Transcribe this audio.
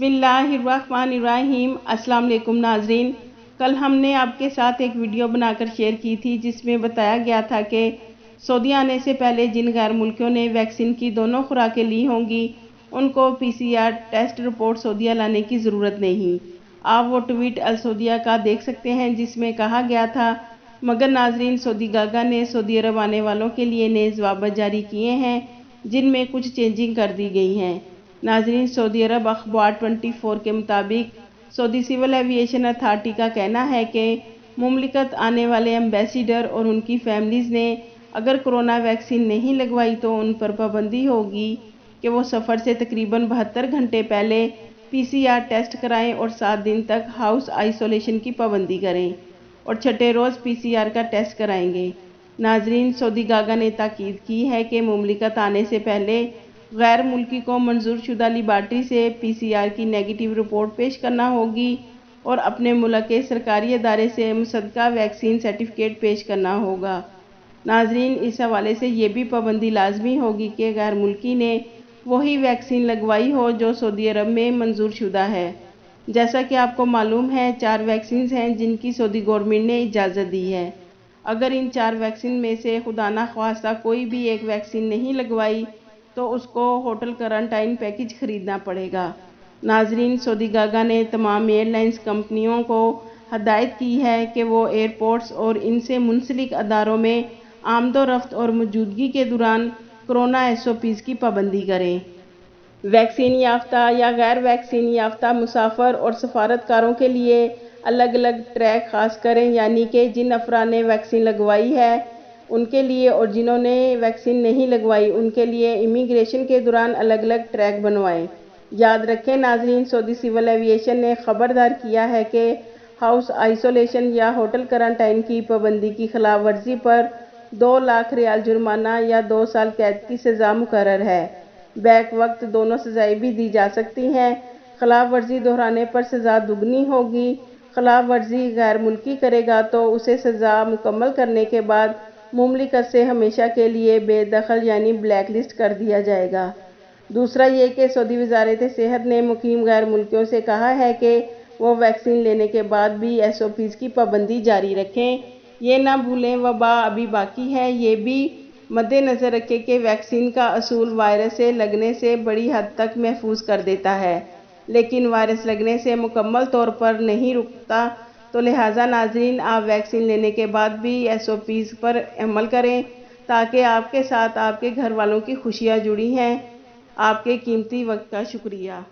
बिस्मिल्लाहिर्रहमानिर्रहीम। अस्सलाम वालेकुम नाजरीन। कल हमने आपके साथ एक वीडियो बनाकर शेयर की थी जिसमें बताया गया था कि सऊदी आने से पहले जिन गैर मुल्कियों ने वैक्सीन की दोनों खुराकें ली होंगी उनको पीसीआर टेस्ट रिपोर्ट सऊदीया लाने की ज़रूरत नहीं। आप वो ट्वीट अल सऊदीया का देख सकते हैं जिसमें कहा गया था, मगर नाजरीन सऊदी गागा ने सऊदी अरब आने वालों के लिए नए जवाब जारी किए हैं जिनमें कुछ चेंजिंग कर दी गई हैं। नाजरीन, सऊदी अरब अखबार 24 के मुताबिक सऊदी सिविल एविएशन अथॉरिटी का कहना है कि मुमलिकत आने वाले एम्बेसडर और उनकी फैमिलीज़ ने अगर कोरोना वैक्सीन नहीं लगवाई तो उन पर पाबंदी होगी कि वो सफ़र से तकरीबन 72 घंटे पहले पीसीआर टेस्ट कराएं और 7 दिन तक हाउस आइसोलेशन की पाबंदी करें और छठे रोज़ पीसीआर का टेस्ट कराएंगे। नाजरीन, सऊदी गागा ने ताकीद की है कि मुमलिकत आने से पहले गैर मुल्की को मंजूर शुदा लिबार्ट्री से पीसीआर की नेगेटिव रिपोर्ट पेश करना होगी और अपने मुल्क के सरकारी अदारे से मुसद्दका वैक्सीन सर्टिफिकेट पेश करना होगा। नाजरीन, इस हवाले से ये भी पाबंदी लाजमी होगी कि गैर मुल्की ने वही वैक्सीन लगवाई हो जो सऊदी अरब में मंजूर शुदा है। जैसा कि आपको मालूम है, 4 वैक्सीन हैं जिनकी सऊदी गवर्नमेंट ने इजाज़त दी है। अगर इन 4 वैक्सीन में से खुदा न ख्वास्ता कोई भी एक वैक्सीन नहीं लगवाई तो उसको होटल क्वारंटाइन पैकेज खरीदना पड़ेगा। नाजरीन, सऊदी गागा ने तमाम एयरलाइंस कंपनियों को हदायत की है कि वो एयरपोर्ट्स और इनसे मुंसलिक अदारों में आमदोरफ्त और मौजूदगी के दौरान कोरोना SOPs की पाबंदी करें। वैक्सीन याफ्ता या गैर वैक्सीन याफ्ता मुसाफिर और सफारतकारों के लिए अलग अलग ट्रैक खास करें, यानी कि जिन अफराद ने वैक्सीन लगवाई है उनके लिए और जिन्होंने वैक्सीन नहीं लगवाई उनके लिए इमिग्रेशन के दौरान अलग अलग ट्रैक बनवाएं। याद रखें नाजरीन, सऊदी सिविल एविएशन ने खबरदार किया है कि हाउस आइसोलेशन या होटल क्वारंटाइन की पाबंदी की खिलाफ वर्जी पर 2 लाख रियाल जुर्माना या 2 साल कैद की सज़ा मुकर्रर है। बैक वक्त दोनों सज़ाएं भी दी जा सकती हैं। खिलाफ वर्जी दोहराने पर सज़ा दुगनी होगी। खिलाफ वर्जी गैर मुल्की करेगा तो उसे सज़ा मुकम्मल करने के बाद मुमलिकत से हमेशा के लिए बेदखल यानी ब्लैक लिस्ट कर दिया जाएगा। दूसरा ये कि सऊदी वज़ारत सेहत ने मुकीम गैर मुल्कियों से कहा है कि वो वैक्सीन लेने के बाद भी SOPs की पाबंदी जारी रखें। ये ना भूलें वबा अभी बाकी है। ये भी मद्देनज़र रखें कि वैक्सीन का असूल वायरस से लगने से बड़ी हद तक महफूज कर देता है, लेकिन वायरस लगने से मुकम्मल तौर पर नहीं रुकता। तो लिहाजा नाजरीन, आप वैक्सीन लेने के बाद भी SOPs पर अमल करें ताकि आपके साथ आपके घर वालों की खुशियाँ जुड़ी हैं। आपके कीमती वक्त का शुक्रिया।